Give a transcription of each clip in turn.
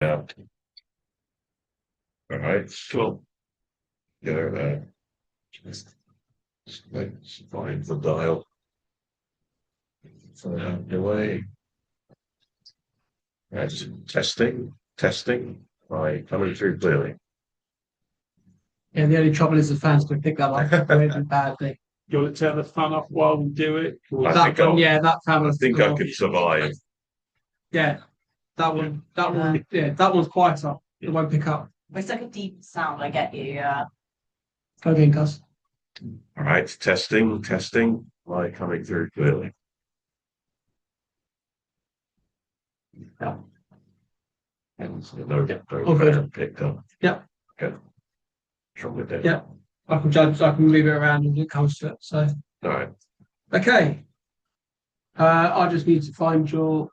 Yeah. All right. Cool. Go there. Let's find the dial. So away. That's testing. Right, coming through clearly. Yeah, the only trouble is the fans can pick that up really badly. You want to turn the fan off while we do it? I That think one, I'll- yeah, that fan I was think I could survive. Yeah, that one's quieter. It won't pick up. It's like a deep sound, I get you, yeah. Go again, Gus. All right, testing. Right, coming through clearly. Yeah. And so no Okay. fan picked up. Yeah. Okay. Trouble with that. Yeah. I can move it around when it comes to it. So All right. okay. I just need to find your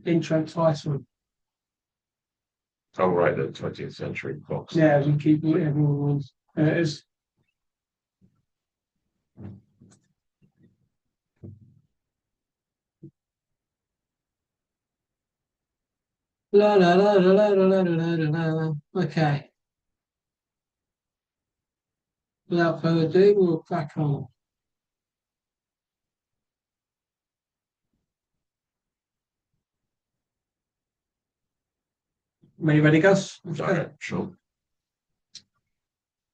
intro title. Oh, right, the 20th century box. Yeah, we keep everyone's. There it is. La la la la la la la la la la. Okay. Without further ado, we'll crack on. Ready, Gus? Okay, sure.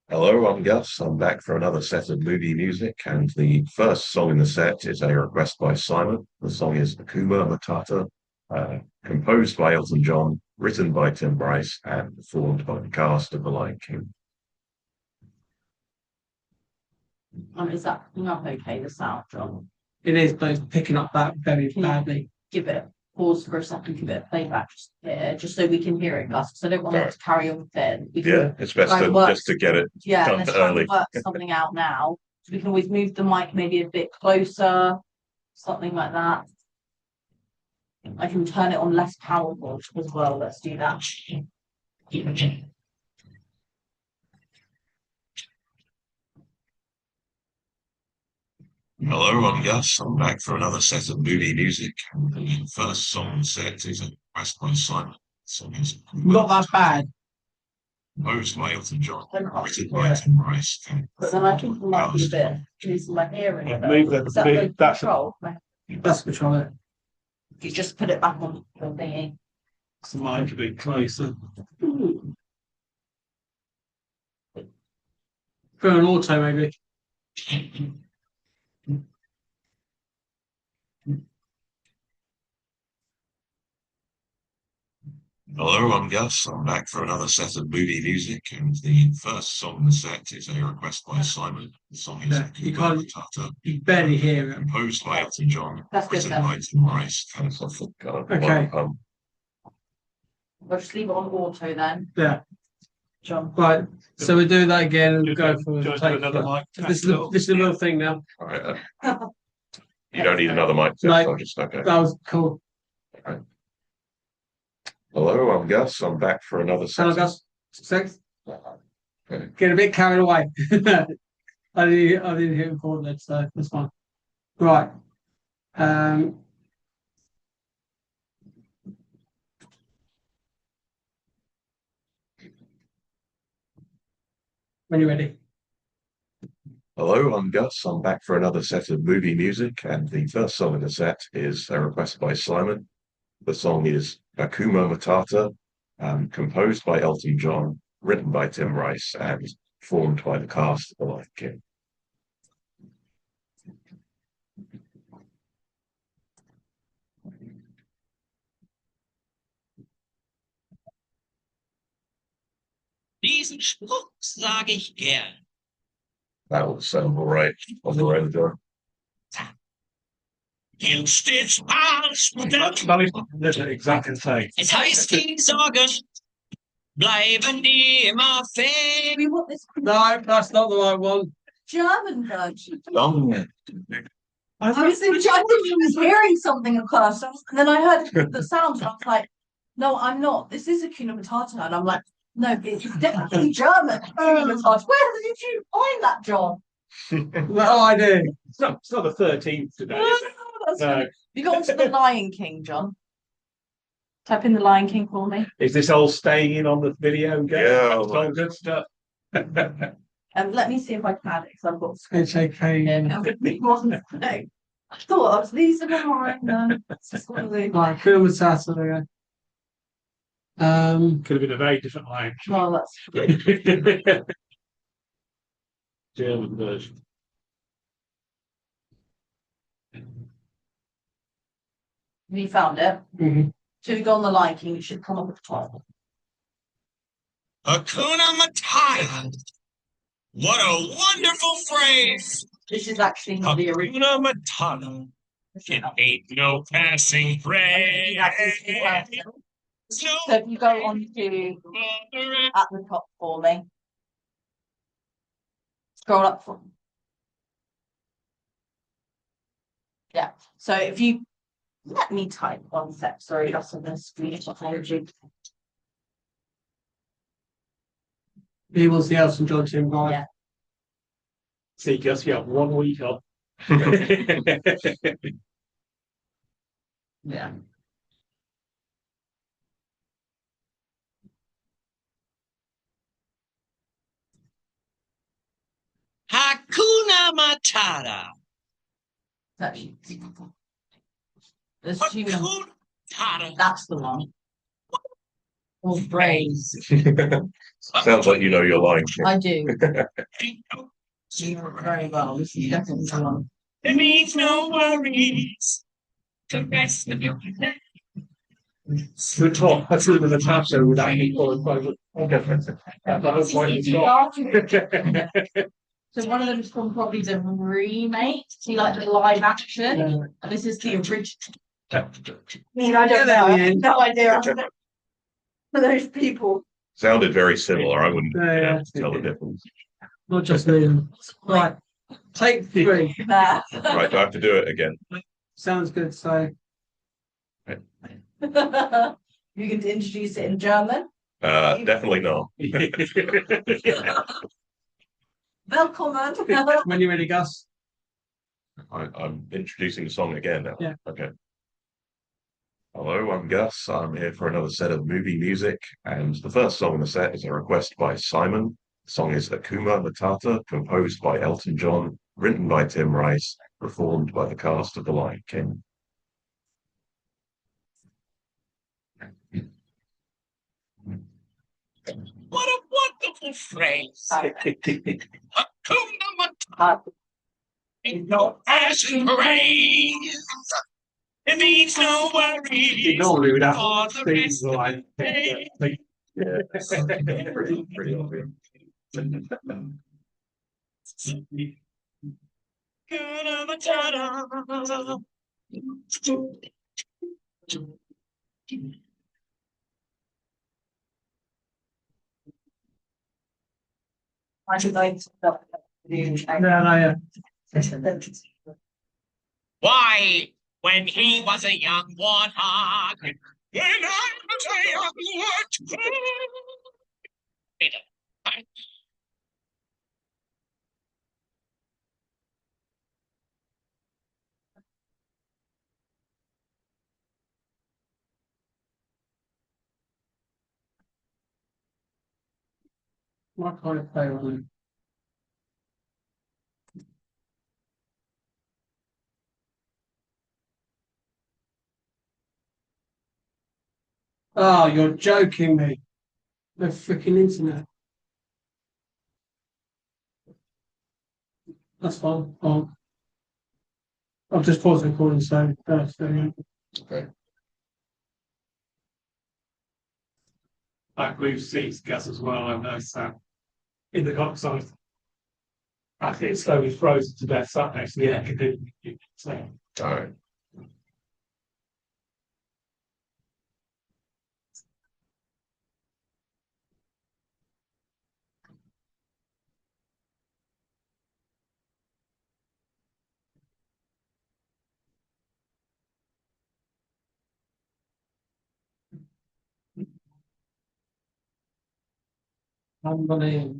Hello, I'm Gus. I'm back for another set of movie music, and the first song in the set is a request by Simon. The song is Akuma Matata, composed by Elton John, written by Tim Rice, and performed by the cast of The Lion King. Is that not okay, the sound, John? It is, but it's picking up that very badly. Give it a pause for a second, give it a playback just so we can hear it, Gus, because I don't want it to carry on then. Yeah, it's best just to get it done let's early. work something out now. So we can always move the mic maybe a bit closer, something like that. I can turn it on less powerful as well. Let's do that. Hello, I'm Gus. I'm back for another set of movie music. And the first song on the set is a request by Simon. The song is Not that bad. composed by Elton John, written by Tim Rice. But then I think it might be a bit is my hearing. Move the- Is that the that's- control? That's controller. You just put it back on the thingy. So mine could be closer. Put an auto, maybe. Hello, I'm Gus. I'm back for another set of movie music, and the first song on the set is a request by Simon. The song is Yeah, you can't- Matata, You barely hear it. composed by Elton John, That's good written then. by Tim Rice. Okay. I'll just leave it on auto then, Yeah. John. Right. So we do that again and go for Do you want to do another mic? this is a little thing now. All right. You don't need another mic. No. I'm just okay. That was cool. Hello, I'm Gus. I'm back for another set. Hello, Gus. Six. Okay. Get a bit carried away. I didn't hear record that, so that's fine. Right. When you're ready. Hello, I'm Gus. I'm back for another set of movie music, and the first song in the set is a request by Simon. The song is Akuma Matata, composed by Elton John, written by Tim Rice, and performed by the cast of The Lion King. Diesen Spruch sage ich gern. That will sound all right on the radio. Jetzt steht's alles modern. That's exactly the same. Es heißt, die Sorgen bleiben die immer fern. We want this No, that's not the right one. German version. I I was hearing something at first, and then I heard the sound, and I was like, "No, I'm not. This is a Kuna Matata," and I'm like, "No, it's definitely German." Kuna Matata. Where did you find that, John? No idea. It's not, 13th today, is it? That's No. good. You got onto the Lion King, John. Type in the Lion King for me. Is this all staying in on the video? Gav? Yeah, That's all good stuff. Let me see if I can add it because I've got HAK. it wasn't. No. I thought I was Lisa Memorial. No, it's just one of the. Right, film with Saturday. There we go. Could have been a very different language. Well, that's German version. Have you found it? Mhm. So if you go on the Lion King, it should come up at the top. Hakuna Matata. What a wonderful phrase. This is actually not the original. Hakuna Matata. It ain't no passing phrase. So if you go on to at the top for me, scroll up for. Yeah. So if you let me type one sec. Sorry, that's on the screen. Apology. He was the Elton John Tim guy. Yeah. See, just you have 1 week off. Yeah. Hakuna Matata. Actually, there's two. Hakuna Matata. That's the one. Or phrase. Sounds like you know your line. I do. Ain't no You know it very well. This is definitely the one. It means no worries. The rest of your life. Good talk. That's even the top show without me falling private. So one of them is from probably the remake, see like the live action, and this is the original. I mean, I don't know. I have no idea. For those people. Sounded very similar. I wouldn't be Yeah. able to tell the difference. Not just me. Right. Take 3. Nah. Right, do I have to do it again? Sounds good. So You can introduce it in German. Definitely not. Willkommen. when you're ready, Gus. I'm introducing the song again now. Yeah. Okay. Hello, I'm Gus. I'm here for another set of movie music, and the first song in the set is a request by Simon. The song is Akuma Matata, composed by Elton John, written by Tim Rice, performed by the cast of The Lion King. What a wonderful phrase. Hakuna Matata. Ain't no passing phrase. It means no worries. Normally we'd have For the things rest of like the day. Pretty obvious. Hakuna Matata. Yeah. Why, when he was a young warthog, when I was a young warthog. What kind of play on Oh, you're joking me. The freaking internet. That's fine. I'll just pause the recording so Okay. That moves seats, Gus, as well. I've noticed that. In the cockside. I think it's slowly frozen to death. Sat next to the air conditioning. So, All right. unbelievable.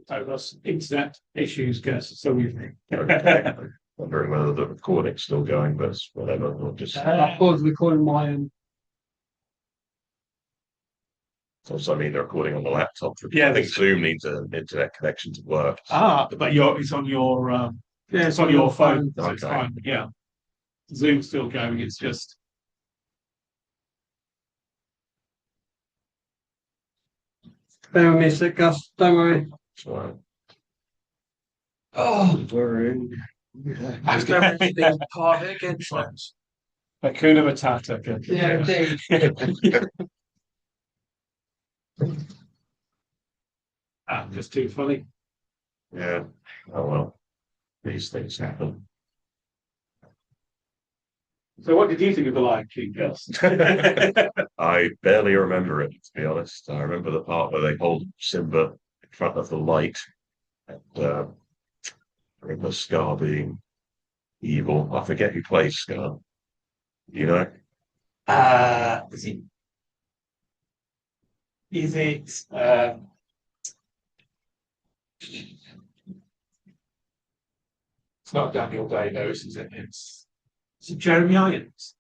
So that's internet issues, guess. So we've. Wondering whether the recording's still going, but whatever. We'll just. I paused recording my end. Also, I mean, the recording on the laptop. Yeah, I think Zoom needs an internet connection to work. But it's on your Yeah, it's on your phone, so it's Okay. fine. Yeah, Zoom's still going. It's just Bear with me a sec, Gus. Don't worry. So, Oh, worrying. I've never been part of it again. Hakuna Matata. Good. Yeah, indeed. Just too funny. Yeah. Oh well. These things happen. So, what did you think of the Lion King, Gus? I barely remember it, to be honest. I remember the part where they hold Simba in front of the light, and I remember Scar being evil. I forget who plays Scar. You know? Is it? Is it? It's not Daniel Day-Lewis, is it? Is it Jeremy Irons?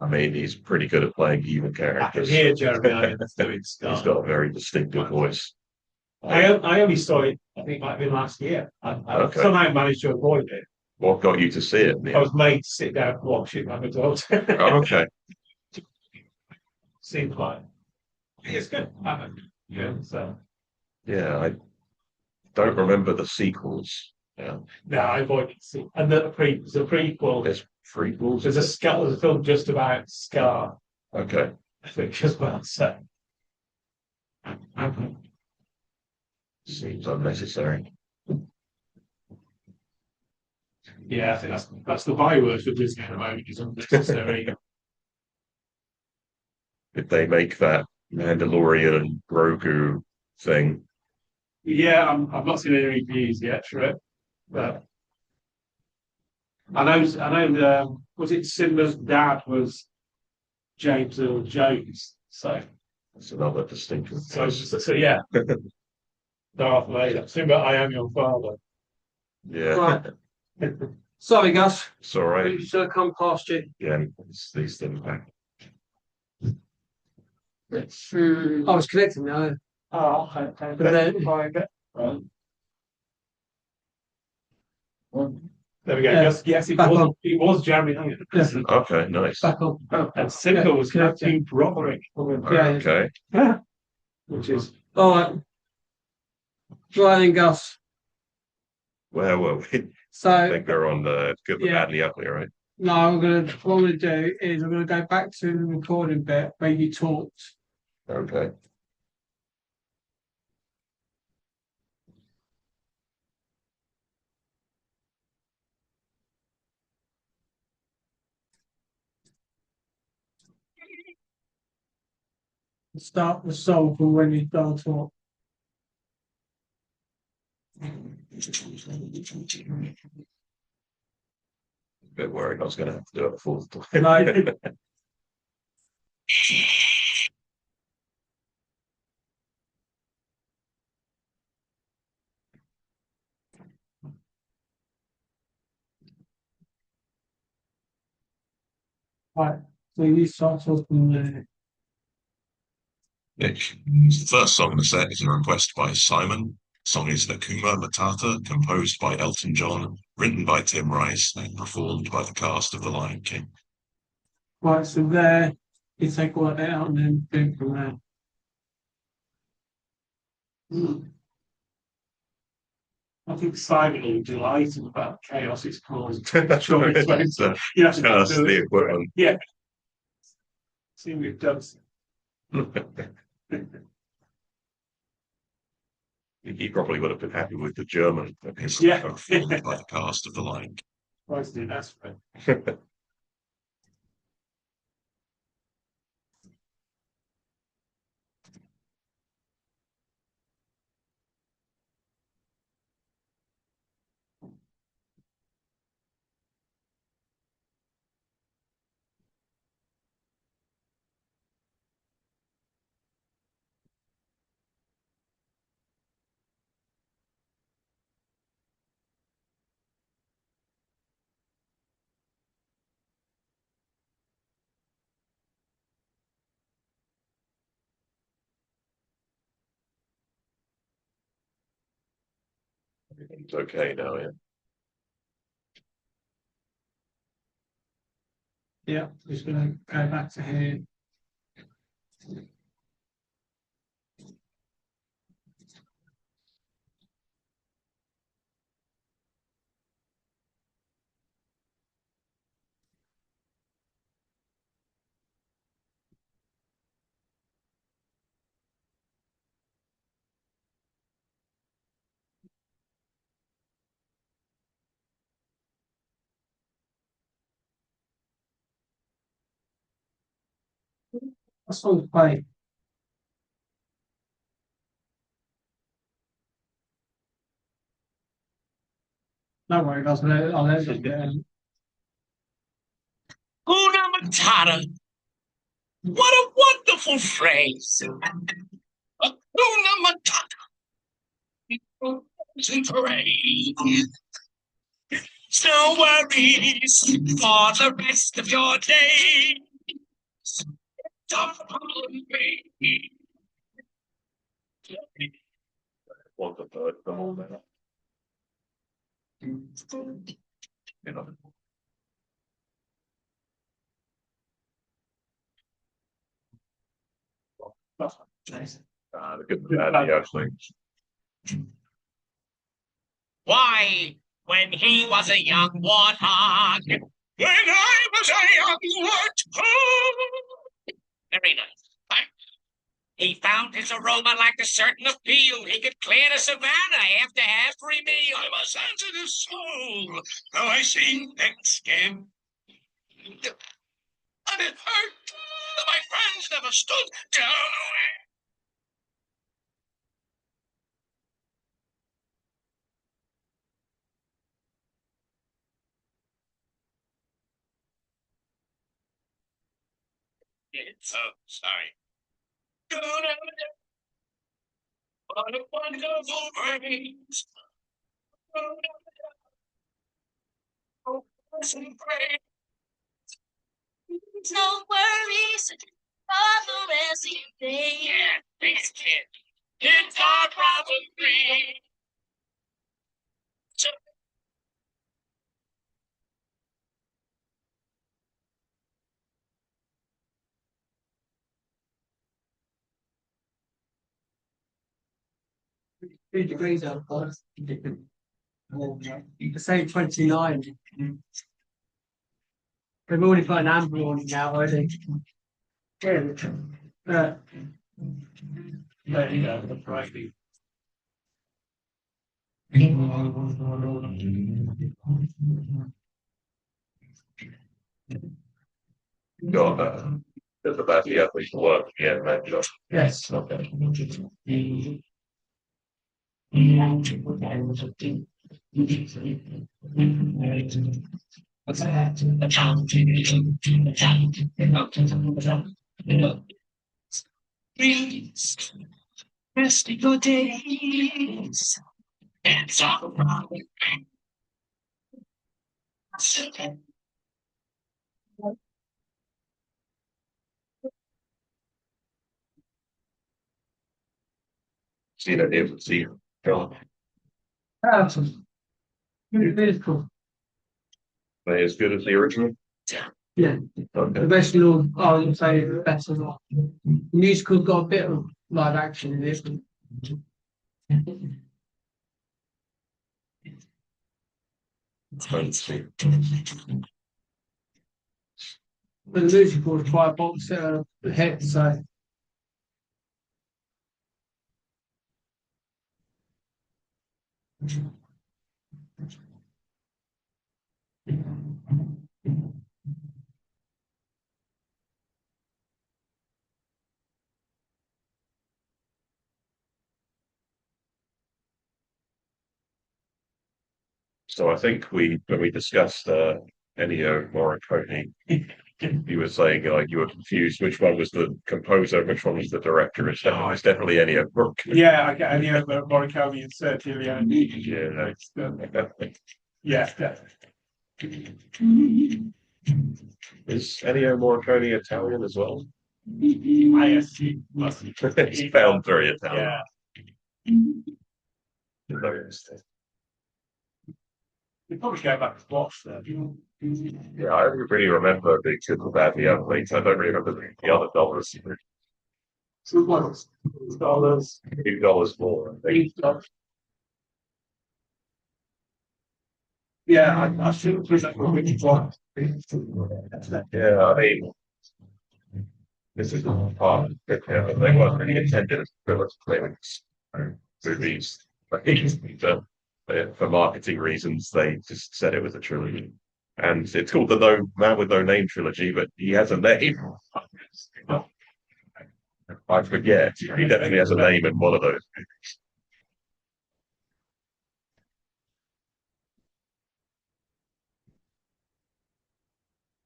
I mean, he's pretty good at playing evil I can characters. hear Jeremy Irons doing He's Scar. got a very distinctive voice. I only saw it, I think it might have been last year. I Okay. somehow managed to avoid it. What got you to see it? I was made to sit down and watch it as an adult. Oh, okay. Seems like it's good. Yeah, so Yeah, I don't remember the sequels. Yeah, no, I avoided it. And the prequel. there's prequels. There's a film just about Scar, Okay. I think, as well. So Seems unnecessary. yeah, I think that's the byword for Disney at the moment. Is unnecessary. Did they make that Mandalorian Grogu thing? Yeah, I've not seen any reviews yet for it, but I know. Was it Simba's dad was James Earl Jones? So That's another distinctive voice. yeah, Darth Vader. Simba, I am your father. Yeah, Right. Sorry, Gus. it's all right. We should have come past you. Yeah, these things happen. I was connecting now. Oh, But then, there we go. Yeah. Yes, Back on. it was Jeremy Irons. Yeah. Okay, nice. back on. And Simba was Captain Broderick, Yeah. Okay. which is All right. Right then, Gus. Where were we? I So, think they're on the good, the Yeah. bad, and the ugly, right? no, what I'm gonna do is I'm gonna go back to the recording bit where you talked. Okay. Start the song from when you start talk. Bit worried I was going to have to do it a fourth time. No. Right. So you start talking there. The first song in the set is a request by Simon. The song is Hakuna Matata, composed by Elton John, written by Tim Rice, and performed by the cast of The Lion King. Right, so there you take all that out and then do from there. I think Simon will be delighted about the chaos it's caused. That's Sure, right. it's very- So, You have to just do the it. equipment. Yeah. See, we've done. He probably would have been happy with the German because Yeah. performed by the cast of The Lion King. Christ, dude, that's right. Everything's okay now, yeah. Yeah, just gonna go back to here. That's all play. Don't worry, guys. I'll let them get in. Una Matata. What a wonderful phrase. Hakuna Matata. Parade. No worries for the rest of your day. Don't worry. Want the bird come on there? You know. The good and bad, actually. Why, when he was a young warthog. When I was a young warthog. Very nice. He found his aroma like a certain appeal. He could clear the savannah after every meal. I'm a sensitive soul, though I see thick skin. And it hurt that my friends never stood down. It's so sorry. What a wonderful praise. Oh, praise. No worries, Father as he day. Yeah, thanks, kid. It's our problem free. Two degrees outside. The same 29. They've already put an amber on it now, already. Yeah. There you go. That's right. Got just about the athletes to work, yeah, man. Yes. Okay. Please, rest of your days. It's our problem. See that difference here. Are It's cool. they as good as the original? Yeah. Okay. The best little, I would say, better. The musical's got a bit of live action in this one. Let's see. But the musical is quite a box hit, so. So I think when we discussed Ennio Morricone, you were saying like you were confused which one was the composer, which one was the director. It's definitely Ennio Morricone. Yeah, okay. And yeah, but Morricone and Sergio Leone. Yeah, Yeah, definitely. is Ennio Morricone Italian as well? I assume must It's found very Italian. Yeah. Interesting. We probably go back to watch that. Yeah, I don't really remember the good, the bad, the ugly. I don't really remember the other dollars. $2 $2 more. I think. Yeah, I think there's like which one. Yeah, I mean, this is all part. They weren't really intended as fillers clinics movies. I think for marketing reasons, they just said it was a trilogy. And it's called the No Man with No Name trilogy, but he has a name. I forget. He definitely has a name in one of those.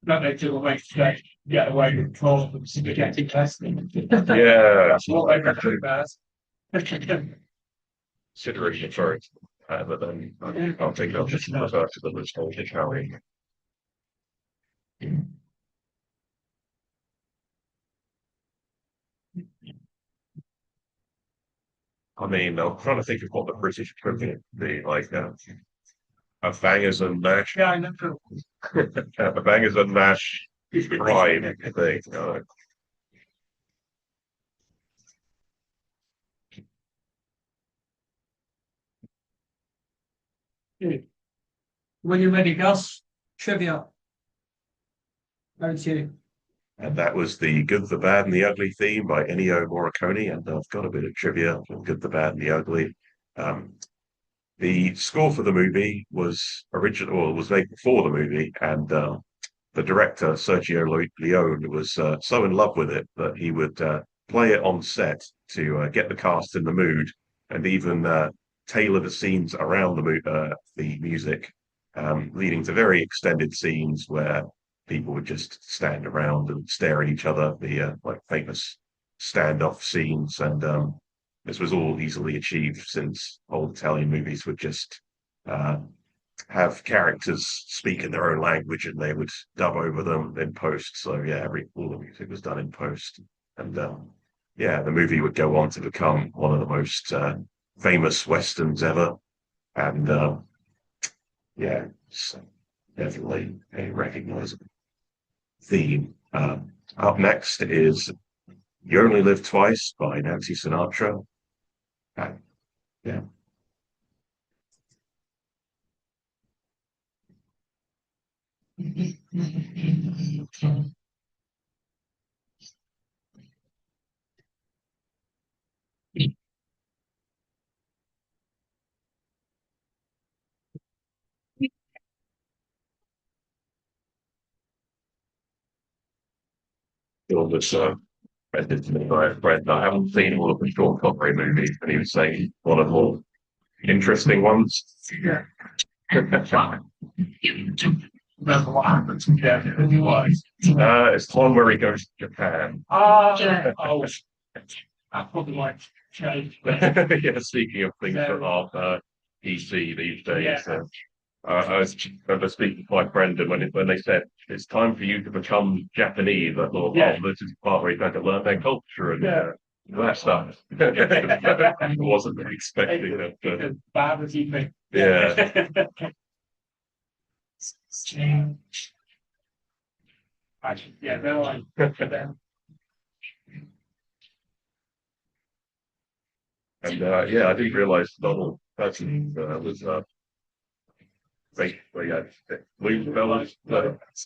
No, they do away to get away with control of spaghetti testing. Yeah, That's what they do best. consideration first, but then I can't think of just refer to the nostalgic Harry. I mean, I'm trying to think of what the British equivalent would be like. A bangers and mash, Yeah, I know. a bangers and mash prime thing. When you're ready, Gus, trivia. Over to you. And that was the Good, the Bad, and the Ugly theme by Ennio Morricone. And I've got a bit of trivia on Good, the Bad, and the Ugly. Um, the score for the movie was original, or was made before the movie, and the director Sergio Leone was so in love with it that he would play it on set to get the cast in the mood, and even tailor the scenes around the music, leading to very extended scenes where people would just stand around and stare at each other. The like famous standoff scenes, and this was all easily achieved since old Italian movies would just uh, have characters speak in their own language and they would dub over them in post. So yeah, all the music was done in post, and yeah, the movie would go on to become one of the most famous westerns ever, and yeah, it's definitely a recognizable theme. Up next is "You Only Live Twice" by Nancy Sinatra. Uh, yeah. It was recommended to me by a friend. I haven't seen all of the Sean Connery movies, but he was saying one of the more interesting ones. Yeah. Remember what happened to Kevin was. It's the one where he goes to Japan. Oh, I probably like change. Yeah, speaking of things that Yeah. are PC these days, Yeah. I was remember speaking to my friend, and when they said it's time for you to become Japanese, I thought, Yeah. oh, this is the part where you had to learn their culture and Yeah. that stuff. I wasn't expecting that. As bad as you think. Yeah. Actually, yeah, they're like, And yeah, I didn't realize Donald Hudson was basically Blue Fellas.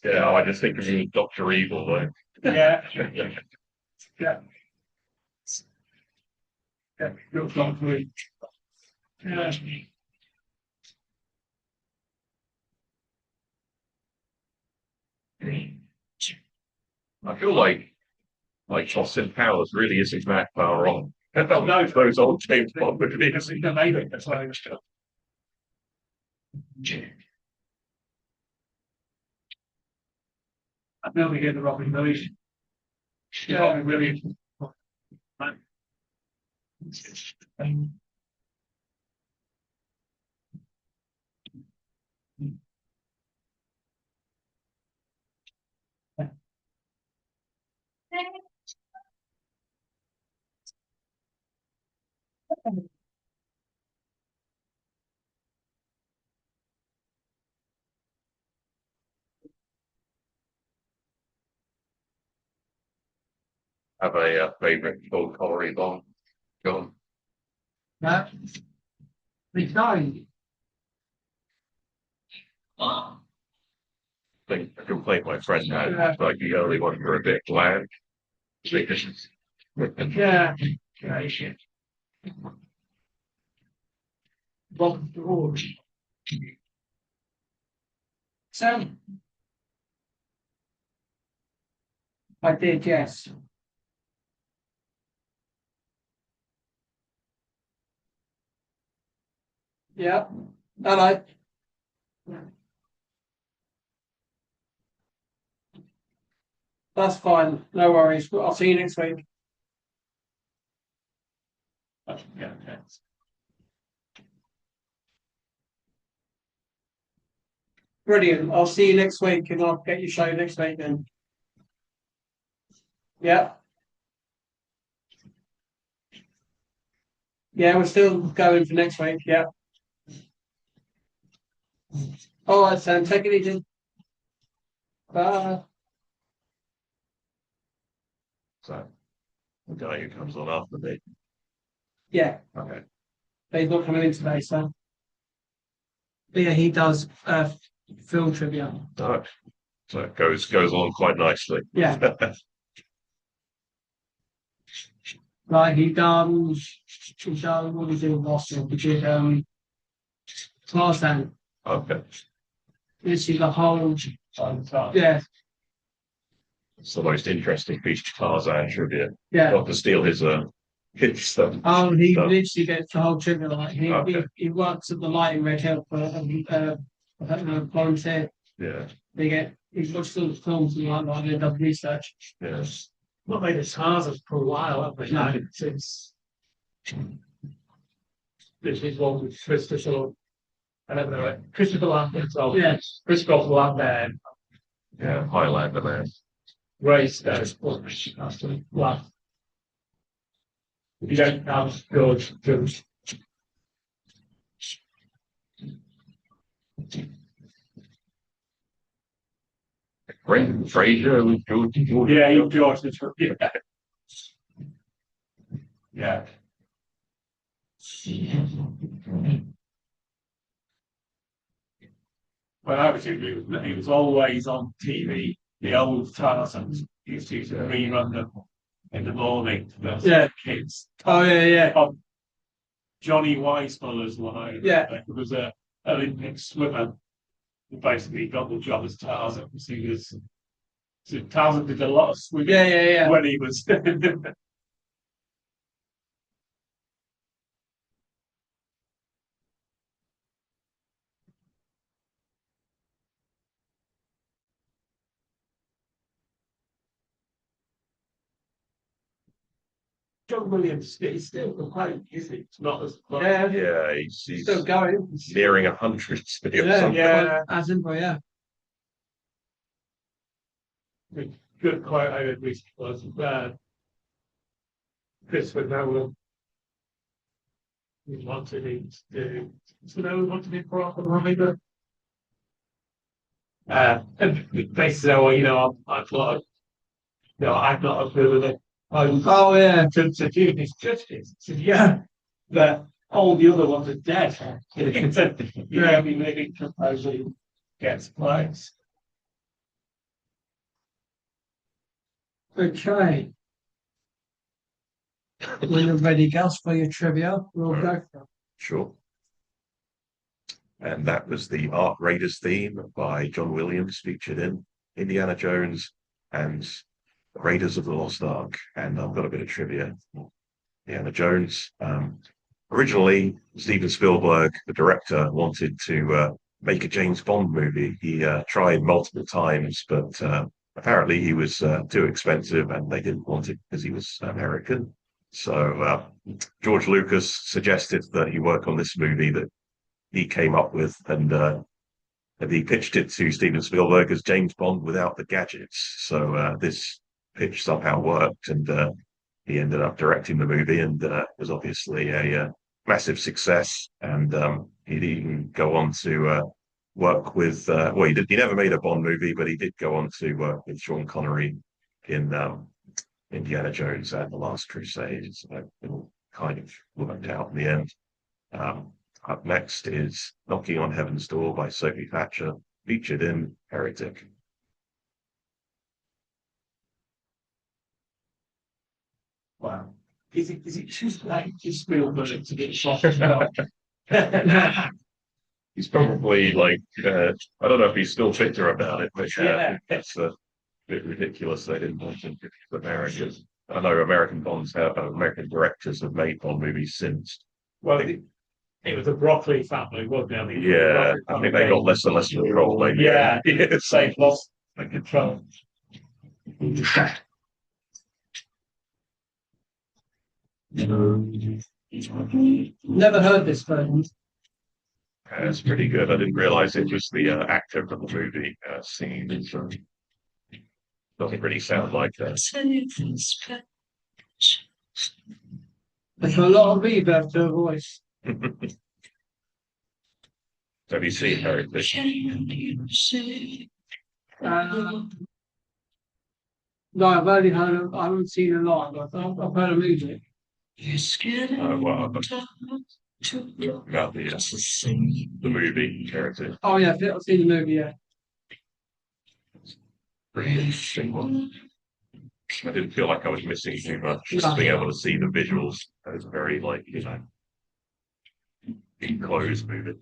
Yeah, I just think of him as Doctor Evil, though. yeah, yeah, yeah, you're gone through. Yeah. I feel like Austin Powers really isn't that far on. No, Those old James Bond movies. they're amazing. So, I've never heard the Robin Williams. Yeah, Robin Williams. have a favourite Sean Connery Bond? John? Yeah. He's dying. I think a complaint my friend had, Yeah. like the early ones were a bit bland. Yeah. Yeah. Robert George. Sam. I did, yes. Yeah. Hello. That's fine. No worries. I'll see you next week. Yeah, okay. Brilliant. I'll see you next week and I'll get your show next week then. Yeah. Yeah, we're still going for next week. Yeah. All right, Sam. Take it easy. Bye. So the guy who comes on after me. Yeah. Okay. But he's not coming in today, so. But yeah, he does film trivia. No. So it goes on quite nicely. Yeah. Like he done what did he do in Boston? He did Tarzan. Okay. Literally the whole yeah, It's the most interesting piece of Tarzan trivia. yeah. Not to steal his stuff. Oh, he stuff. literally gets the whole trivia. Like Okay. he works at the Lighting Red Hill for I don't know, volunteer. Yeah. He watches all the films and like and does research. Yeah. Not made a Tarzan for a while, have they? No. Since this is one with Christopher. I don't know. Christopher Lambert. So Yes. Christopher Lambert. Yeah. Highlander man. Race that's laugh. If you don't have good. Brendan Fraser with George. Yeah, you George the True. Yeah. Yeah. When I was younger, it was always on TV. The old Tarzans used to rerun them in the morning for the Yeah. kids. Oh yeah, yeah. Johnny Weissmuller's one. Yeah. It was a Olympic swimmer who basically got the job as Tarzan. So Tarzan did a lot of swimming Yeah. when he was. John Williams is still playing, is he? It's not as close. Yeah. Yeah. He's Still going. nearing 100. Yeah, Yeah. As in, well, yeah. Good quote I read recently was Christopher Nolan. He wanted him to do. So Nolan wanted him for Oppenheimer. And they said, "Oh, I've got, I'm not as good at it. Oh yeah. To do this justice." I said, "Yeah, but all the other ones are dead." He said, "Yeah, we maybe composing gets place." Okay. When you're ready, Gus, for your trivia, we'll go for it. Sure. And that was the Ark Raiders theme by John Williams, featured in Indiana Jones and Raiders of the Lost Ark. And I've got a bit of trivia. Indiana Jones. Originally, Steven Spielberg, the director, wanted to make a James Bond movie. He tried multiple times, but apparently he was too expensive and they didn't want it because he was American. So George Lucas suggested that he work on this movie that he came up with, and he pitched it to Steven Spielberg as James Bond without the gadgets. So this pitch somehow worked, and he ended up directing the movie, and it was obviously a massive success. And he'd even go on to work with, he never made a Bond movie, but he did go on to work with Sean Connery in Indiana Jones and the Last Crusade. So it all kind of worked out in the end. Up next is Knocking on Heaven's Door by Sophie Thatcher, featured in Heretic. Wow. Is it just like to Spielberg to get shot? He's probably like, I don't know if he's still bitter about it, but Yeah. it's a bit ridiculous they didn't want him to Americans. I know American directors have made Bond movies since. Well, it was a broccoli family, wasn't it? I think Yeah, I think they got less and less control. Maybe. Yeah, Yes. they've lost the control. Never heard this phone. It's pretty good. I didn't realize it was the actor from the movie singing. It doesn't really sound like that. There's a lot of reverb to her voice. Have you seen Heretic? No, I've only heard. I haven't seen a lot, but I've heard of music. Well, about the movie Heretic. Oh yeah, I've seen the movie. Yeah. Pretty interesting one. I didn't feel like I was missing too much. Just being able to see the visuals. It was very like, enclosed movie.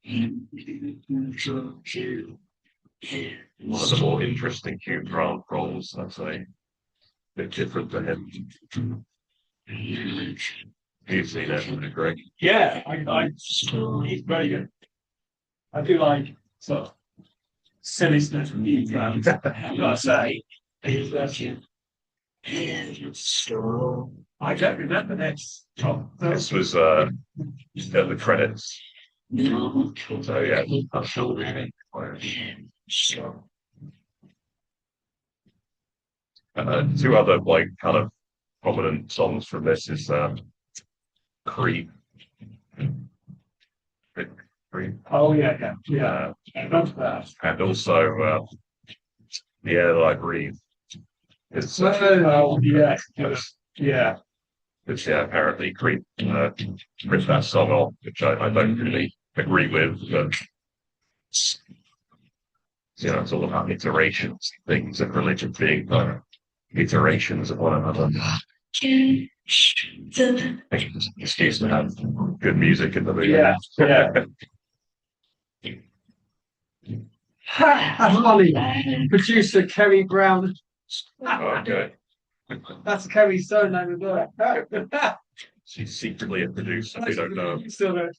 One of the more interesting Hugh Grant roles, I'd say. A bit different to him. You've seen it, Greg? Yeah, he's very good. I do like sort of silly stuff from you, I've got to say. I don't remember this. This was at the credits. So yeah, I'm sure really. Two other like kind of prominent songs from this is Creep. Creep. Oh yeah. I remember that. And also The Air That I Breathe. It's Oh yeah, yeah. which apparently Creep ripped that song off, which I don't really agree with, but it's all about iterations, things, and religion being iterations of one another. Excuse to have good music in the movie. Yeah. That's funny. Producer Kerry Brown. Okay. That's Kerry's surname as well. She's secretly a producer. We don't know. Still there.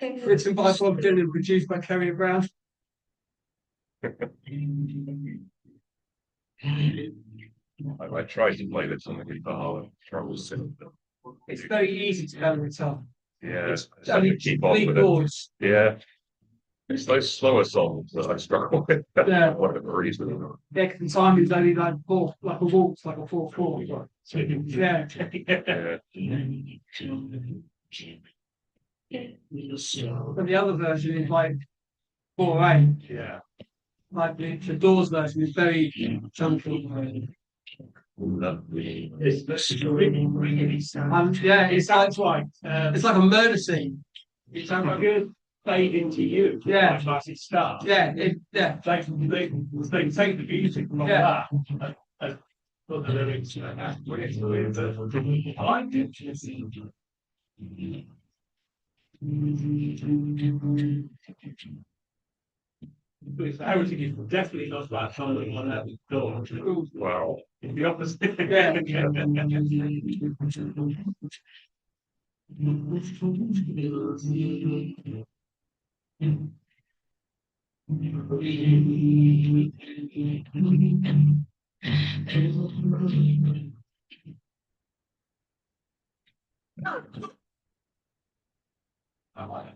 Written by Bob Dylan, produced by Kerry Brown. I tried to play this on the guitar and struggled to. It's very easy to play the guitar. Yeah, It's only keep on three with it. chords. Yeah. It's those slower songs that I struggle with. Yeah. For whatever reason. Yeah, 'cause the time is only like four, like a waltz, like a 4/4. Yeah. But the other version is like 4/8. Yeah. Like the Doors version is very chunky. Yeah, That's right. it's like a murder scene. It's like a good fade into you. Yeah. Like it starts. Yeah, They take the music from Yeah. that and put the lyrics in that. I liked it. Everything is definitely not about something on that door. Wow. The opposite. Yeah. I like it.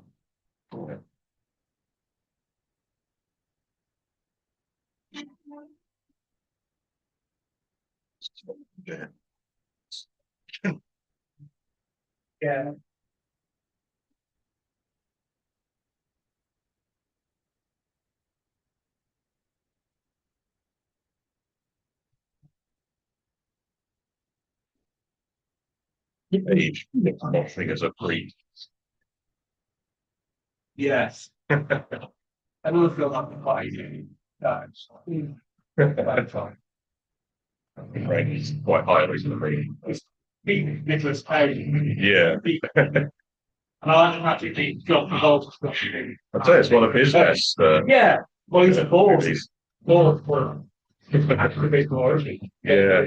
Yeah. Yeah. Cage moshing as a freak. Yes. I don't feel like the fight. That's fine. He's quite highly in the rating. Nicholas Cage. Yeah. And I actually think John Travolta's got to be. I'd say it's one of his best. Yeah. Well, he's a force. Movies. For actually big more, isn't he? Yeah.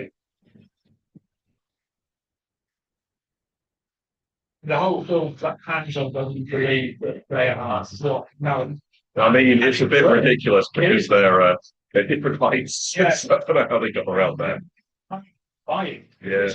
The whole film's like hands on doesn't believe that they are not. No. I mean, it's a bit ridiculous because they're different heights. Yeah. So I don't know how they got around that. Buying. Yeah.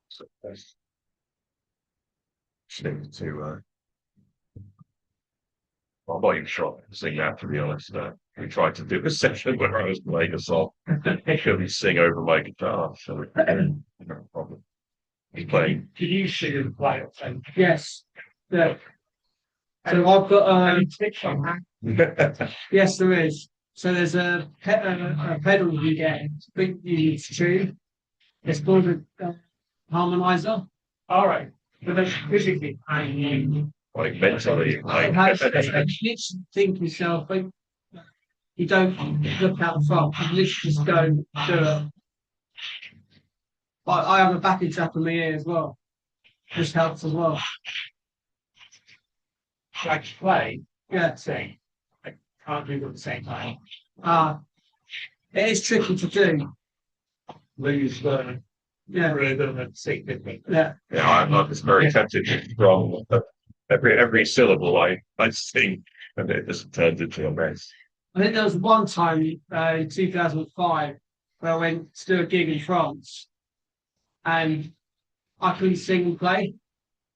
So that's to I'm not even sure I can sing that, to be honest. We tried to do a session where I was playing a song. He could sing over my guitar, so no problem. He's playing. Did you see him play it? Yes. Yeah. So I've got yes, there is. So there's a pedal you get. Big you tune. It's called a harmonizer. All right. But they physically paying you. Like mentally, like You literally think yourself, like, you don't look out the front, you literally just go do it. But I have a backing track on my ear as well. This helps as well. Like play, Yeah. sing. I can't do it at the same time. It is tricky to do. Lose the rhythm and sing differently. Yeah. yeah, I'm just very tempted to from every syllable I sing, and it just turns into a mess. I think there was one time in 2005 where I went to do a gig in France and I couldn't sing and play.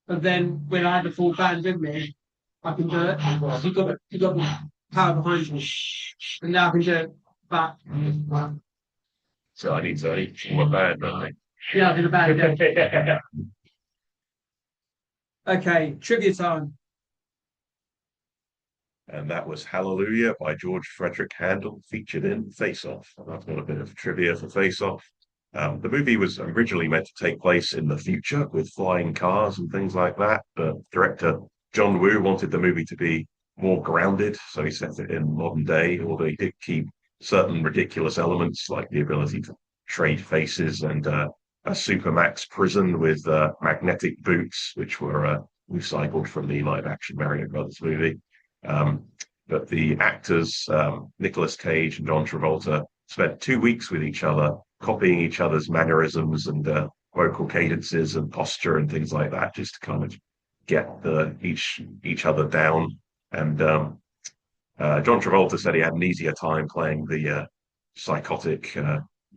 But then when I had the full band with me, I can do it. You got the power behind me. And now I can do it back. So I need to form a band, don't I? Yeah, in a band. Yeah. Okay, trivia time. And that was Hallelujah by George Frederick Handel, featured in Face Off. And I've got a bit of trivia for Face Off. The movie was originally meant to take place in the future with flying cars and things like that, but director John Woo wanted the movie to be more grounded, so he set it in modern day, although he did keep certain ridiculous elements like the ability to trade faces and a Supermax prison with magnetic boots, which were recycled from the live-action Mario Brothers movie. But the actors, Nicolas Cage and John Travolta, spent 2 weeks with each other, copying each other's mannerisms and vocal cadences and posture and things like that, just to kind of get each other down. And John Travolta said he had an easier time playing the psychotic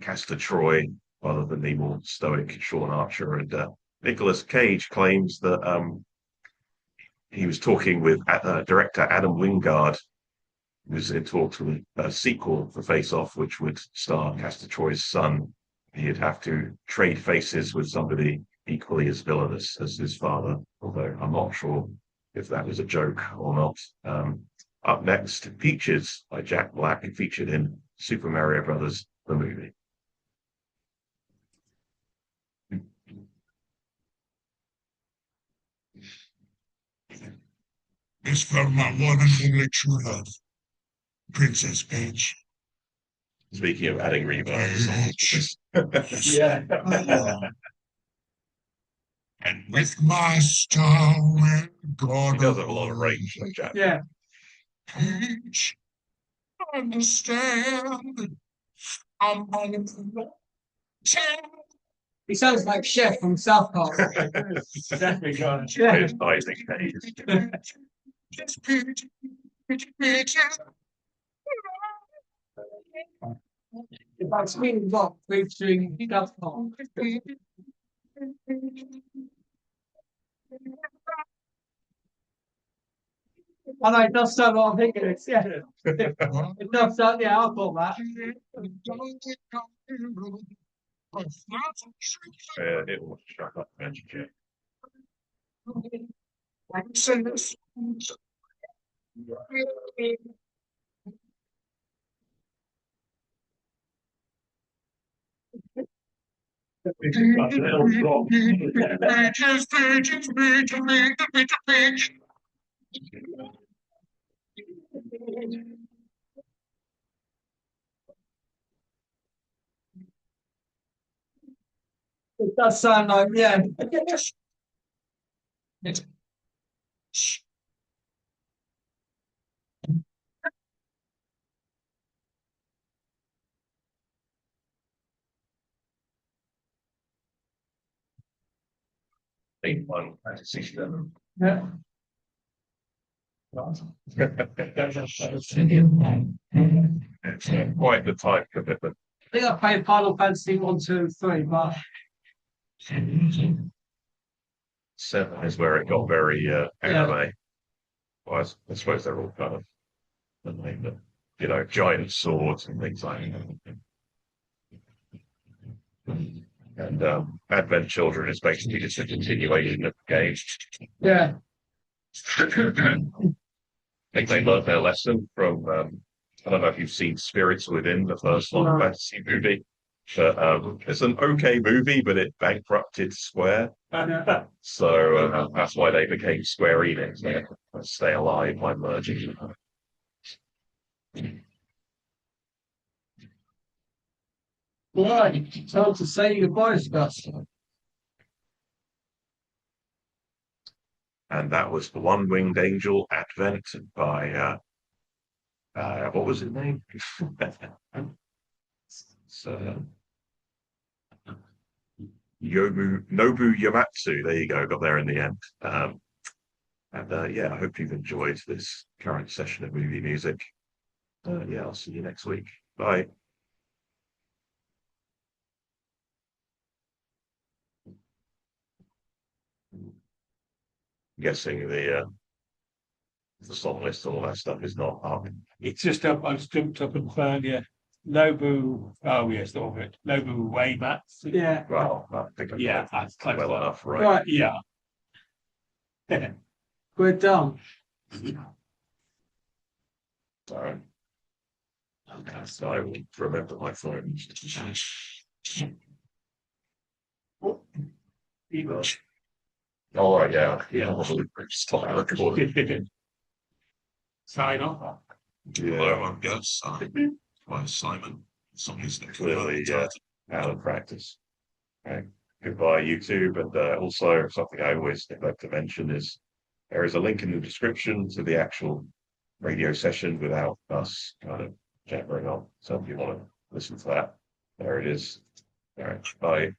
Castor Troy rather than the more stoic Sean Archer. And Nicolas Cage claims that he was talking with director Adam Wingard, who was in talks with a sequel for Face Off, which would star Castor Troy's son. He'd have to trade faces with somebody equally as villainous as his father, although I'm not sure if that was a joke or not. Up next, Peaches by Jack Black, featured in Super Mario Brothers, the movie. It's from my one and only true love, Princess Peach. Speaking of adding reverb. Yeah. And with my star and God, He does have a lot of range, like Jack. Yeah. Peach, understand. I'm on He sounds like Chef from South Park. Definitely got it. Yeah. It's Isaac Hayes. Peach, Peach, Peach. If I swing rock featuring Dove Pop. I know it does sound what I'm thinking. It's, yeah, it does sound. Yeah, I thought that. It will shut up magic. It does sound like, yeah. One fantasy seven. Yeah. It's quite the time commitment. I think I played Final Fantasy 1, 2, and 3, but 7 is where it got very anime. Well, I suppose they're all kind of but, giant swords and things like that. And Advent Children is basically just a continuation of the game. yeah. I think they learned their lesson from, I don't know if you've seen Spirits Within, the first Final Fantasy movie. But it's an okay movie, but it bankrupted Square. So that's why they became Square Enix. They had to stay alive by merging. Right. Time to say goodbye, Gus. And that was The One-Winged Angel Advent by, what was his name? So, Nobu Yamatsu. There you go. Got there in the end. Yeah, I hope you've enjoyed this current session of movie music. Yeah, I'll see you next week. Bye. Guessing the song list and all that stuff is not up. It's just up. I just jumped up and found you. Nobu. Oh yes, the one it. Nobu Waymatsu. Yeah. Well, I think I Yeah, that's close well enough. enough, right? Right. Yeah. We're done. Sorry. Okay, so I will remember my phone. All right, yeah. Stop recording. Sign off. Hello, I'm Gus. I'm Simon. Somebody's clearly out of practice. Okay. Goodbye, YouTube. And also, something I always neglect to mention is there is a link in the description to the actual radio session without us kind of jabbering on. So if you want to listen to that, there it is. All right, bye.